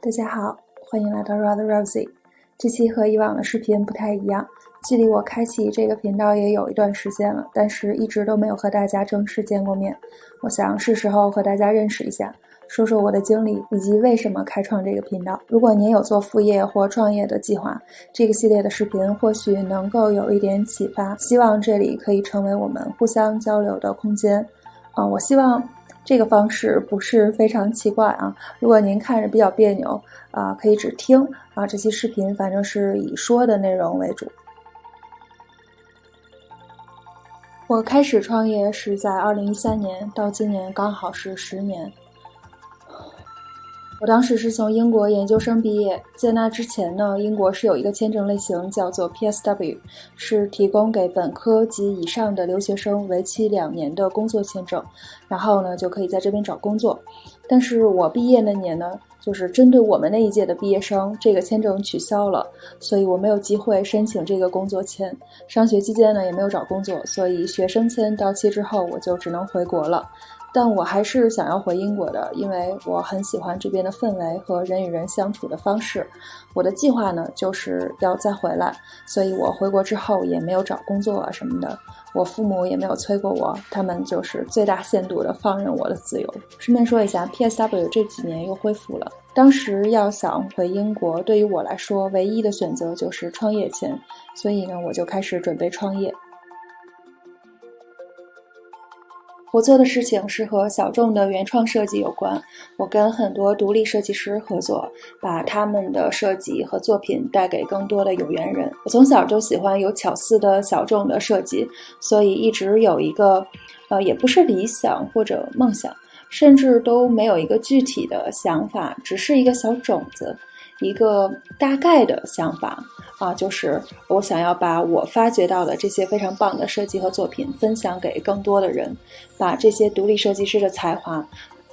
大家好，欢迎来到 Rather Rosie。这期和以往的视频不太一样，距离我开启这个频道也有一段时间了，但是一直都没有和大家正式见过面。我想是时候和大家认识一下，说说我的经历以及为什么开创这个频道。如果您有做副业或创业的计划，这个系列的视频或许能够有一点启发，希望这里可以成为我们互相交流的空间。我希望这个方式不是非常奇怪啊，如果您看着比较别扭可以只听这期视频反正是以说的内容为主。我开始创业是在2013年，到今年刚好是10年。我当时是从英国研究生毕业，在那之前呢，英国是有一个签证类型叫做 PSW， 是提供给本科及以上的留学生为期2年的工作签证，然后呢就可以在这边找工作。但是我毕业那年呢，就是针对我们那一届的毕业生，这个签证取消了，所以我没有机会申请这个工作签。上学期间呢也没有找工作，所以学生签到期之后我就只能回国了。但我还是想要回英国的，因为我很喜欢这边的氛围和人与人相处的方式。我的计划呢，就是要再回来，所以我回国之后也没有找工作什么的。我父母也没有催过我，他们就是最大限度的放任我的自由。顺便说一下 ，PSW 这几年又恢复了。当时要想回英国，对于我来说，唯一的选择就是创业签，所以呢，我就开始准备创业。我做的事情是和小众的原创设计有关，我跟很多独立设计师合作，把他们的设计和作品带给更多的有缘人。我从小就喜欢有巧思的小众的设计，所以一直有一个也不是理想或者梦想，甚至都没有一个具体的想法，只是一个小种子，一个大概的想法就是我想要把我发掘到的这些非常棒的设计和作品分享给更多的人，把这些独立设计师的才华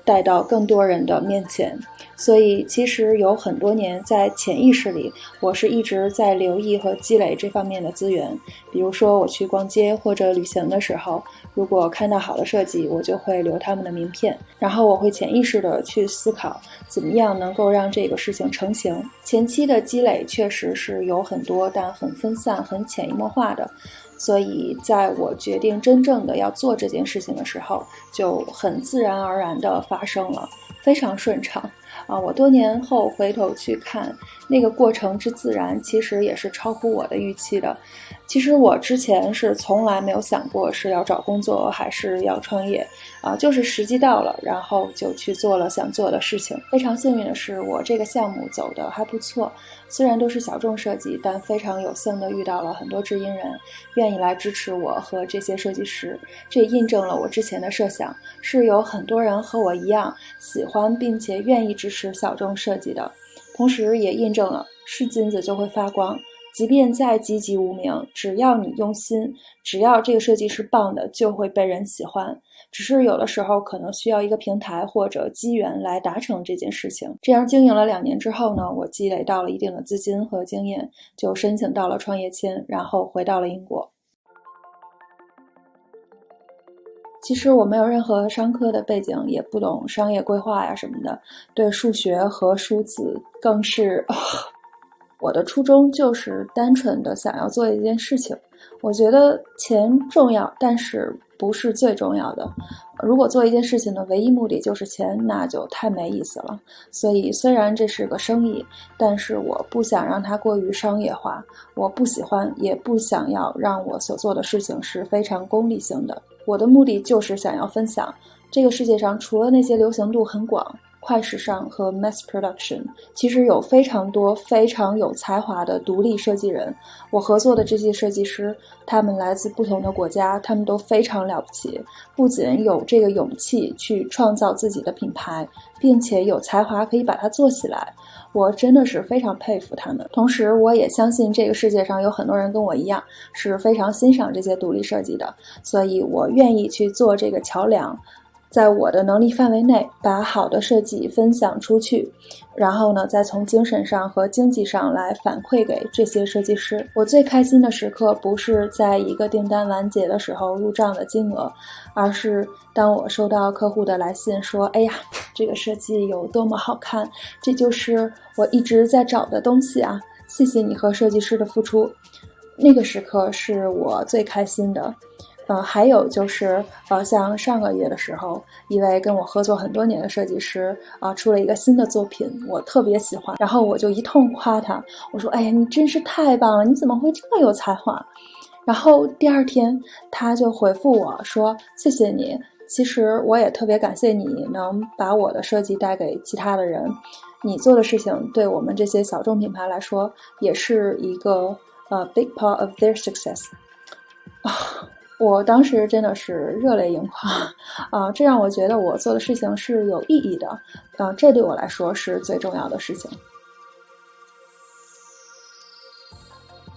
带到更多人的面前。所以其实有很多年在潜意识里，我是一直在留意和积累这方面的资源。比如说我去逛街或者旅行的时候，如果看到好的设计，我就会留他们的名片，然后我会潜意识的去思考怎么样能够让这个事情成型。前期的积累确实是有很多，但很分散，很潜移默化的，所以在我决定真正的要做这件事情的时候，就很自然而然的发生了，非常顺畅我多年后回头去看，那个过程之自然，其实也是超乎我的预期的。其实我之前是从来没有想过是要找工作还是要创业就是时机到了，然后就去做了想做的事情。非常幸运的是，我这个项目走得还不错，虽然都是小众设计，但非常有幸的遇到了很多知音人，愿意来支持我和这些设计师。这也印证了我之前的设想，是有很多人和我一样喜欢并且愿意支持小众设计的，同时也印证了是金子就会发光。即便再籍籍无名，只要你用心，只要这个设计是棒的，就会被人喜欢。只是有的时候可能需要一个平台或者机缘来达成这件事情。这样经营了2年之后呢，我积累到了一定的资金和经验，就申请到了创业签，然后回到了英国。其实我没有任何商科的背景，也不懂商业规划呀什么的，对数学和数字更是我的初衷就是单纯的想要做一件事情。我觉得钱重要，但是不是最重要的。如果做一件事情的唯一目的就是钱，那就太没意思了。所以虽然这是个生意，但是我不想让它过于商业化，我不喜欢也不想要让我所做的事情是非常功利性的。我的目的就是想要分享这个世界上除了那些流行度很广、快时尚和 mass production， 其实有非常多非常有才华的独立设计人。我合作的这些设计师，他们来自不同的国家，他们都非常了不起，不仅有这个勇气去创造自己的品牌，并且有才华可以把它做起来。我真的是非常佩服他们。同时我也相信这个世界上有很多人跟我一样是非常欣赏这些独立设计的，所以我愿意去做这个桥梁，在我的能力范围内把好的设计分享出去，然后呢，再从精神上和经济上来反馈给这些设计师。我最开心的时刻不是在一个订单完结的时候入账的金额，而是当我收到客户的来信说，哎呀，这个设计有多么好看，这就是我一直在找的东西啊，谢谢你和设计师的付出。那个时刻是我最开心的。还有就是像上个月的时候，一位跟我合作很多年的设计师出了一个新的作品，我特别喜欢，然后我就一通夸他，我说，哎呀，你真是太棒了，你怎么会这么有才华？然后第二天他就回复我说，谢谢你，其实我也特别感谢你能把我的设计带给其他的人，你做的事情对我们这些小众品牌来说也是一个big part of their success。我当时真的是热泪盈眶这让我觉得我做的事情是有意义的这对我来说是最重要的事情。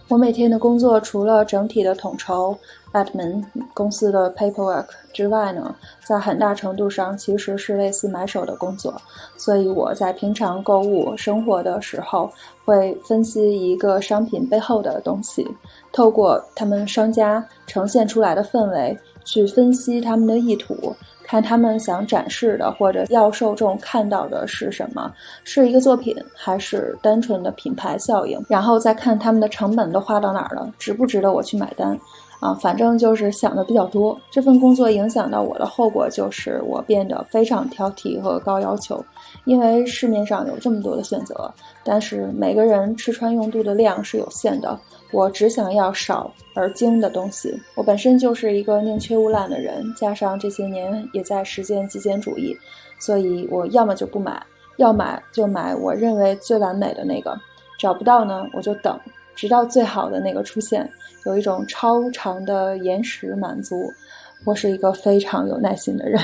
我每天的工作除了整体的统筹 admin 公司的 paperwork 之外呢，在很大程度上其实是类似买手的工作，所以我在平常购物生活的时候会分析一个商品背后的东西，透过他们商家呈现出来的氛围去分析他们的意图，看他们想展示的或者要受众看到的是什么，是一个作品还是单纯的品牌效应，然后再看他们的成本都花到哪儿了，值不值得我去买单反正就是想的比较多。这份工作影响到我的后果就是我变得非常挑剔和高要求，因为市面上有这么多的选择，但是每个人吃穿用度的量是有限的，我只想要少而精的东西。我本身就是一个宁缺毋滥的人，加上这些年也在实践极简主义，所以我要么就不买，要买就买我认为最完美的那个，找不到呢我就等，直到最好的那个出现，有一种超长的延时满足。我是一个非常有耐心的人。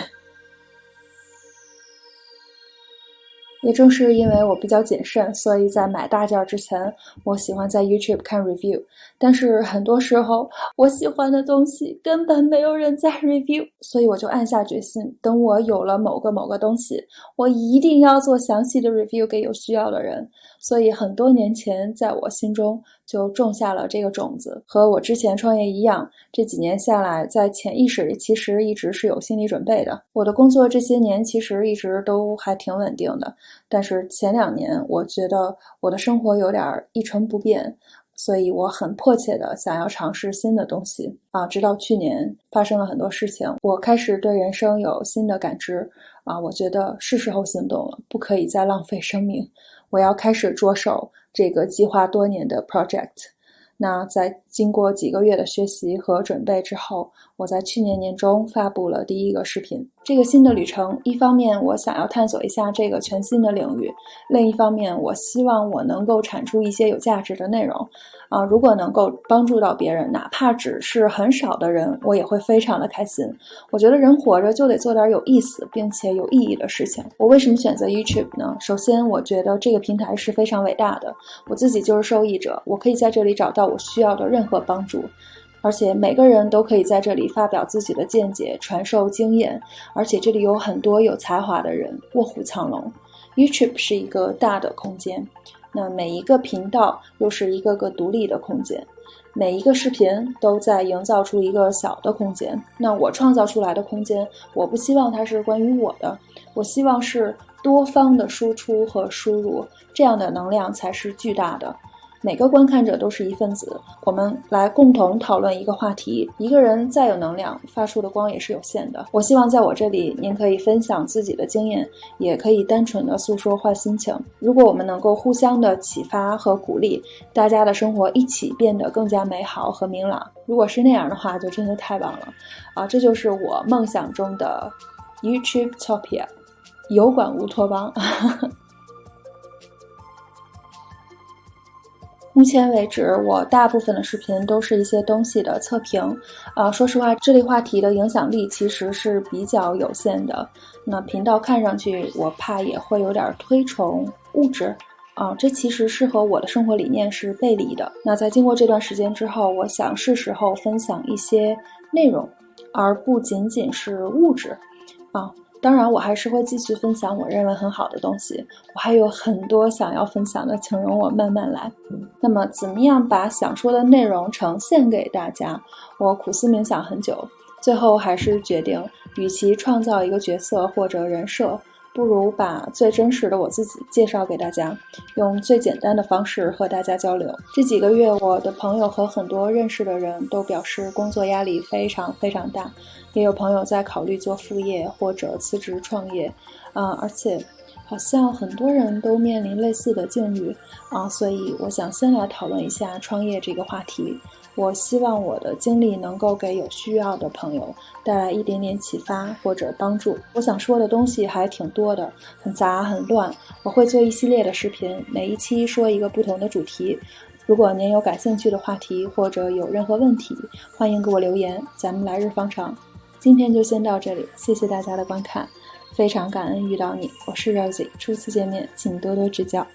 也正是因为我比较谨慎，所以在买大件之前，我喜欢在 YouTube 看 review。但是很多时候，我喜欢的东西根本没有人在 review，所以我就暗下决心，等我有了某个东西，我一定要做详细的 review 给有需要的人。所以很多年前，在我心中就种下了这个种子。和我之前创业一样，这几年下来，在潜意识里其实一直是有心理准备的。我的工作这些年其实一直都还挺稳定的，但是前2年我觉得我的生活有点一成不变，所以我很迫切的想要尝试新的东西直到去年发生了很多事情，我开始对人生有新的感知我觉得是时候行动了，不可以再浪费生命，我要开始着手这个计划多年的 project。 那在经过几个月的学习和准备之后，我在去年年中发布了第一个视频。这个新的旅程，一方面我想要探索一下这个全新的领域，另一方面我希望我能够产出一些有价值的内容如果能够帮助到别人，哪怕只是很少的人，我也会非常的开心。我觉得人活着就得做点有意思并且有意义的事情。我为什么选择 YouTube 呢？首先我觉得这个平台是非常伟大的，我自己就是受益者，我可以在这里找到我需要的任何帮助，而且每个人都可以在这里发表自己的见解，传授经验，而且这里有很多有才华的人，卧虎藏龙。 YouTube 是一个大的空间，那每一个频道又是一个个独立的空间，每一个视频都在营造出一个小的空间。那我创造出来的空间，我不希望它是关于我的，我希望是多方的输出和输入，这样的能量才是巨大的。每个观看者都是一份子，我们来共同讨论一个话题。一个人再有能量，发出的光也是有限的。我希望在我这里，您可以分享自己的经验，也可以单纯的诉说坏心情。如果我们能够互相的启发和鼓励，大家的生活一起变得更加美好和明朗。如果是那样的话，就真的太棒了这就是我梦想中的 YouTubetopia， 有管乌托邦。目前为止，我大部分的视频都是一些东西的测评说实话，这类话题的影响力其实是比较有限的。那频道看上去我怕也会有点推崇物质这其实是和我的生活理念是背离的。那在经过这段时间之后，我想是时候分享一些内容，而不仅仅是物质当然，我还是会继续分享我认为很好的东西，我还有很多想要分享的，请容我慢慢来。那么，怎么样把想说的内容呈现给大家？我苦思冥想很久，最后还是决定，与其创造一个角色或者人设，不如把最真实的我自己介绍给大家，用最简单的方式和大家交流。这几个月，我的朋友和很多认识的人都表示工作压力非常非常大，也有朋友在考虑做副业或者辞职创业，而且好像很多人都面临类似的境遇所以我想先来讨论一下创业这个话题。我希望我的经历能够给有需要的朋友带来一点点启发或者帮助。我想说的东西还挺多的，很杂很乱，我会做一系列的视频，每一期说一个不同的主题。如果您有感兴趣的话题或者有任何问题，欢迎给我留言，咱们来日方长。今天就先到这里，谢谢大家的观看，非常感恩遇到你，我是 Rosie，初次见面请多多指教。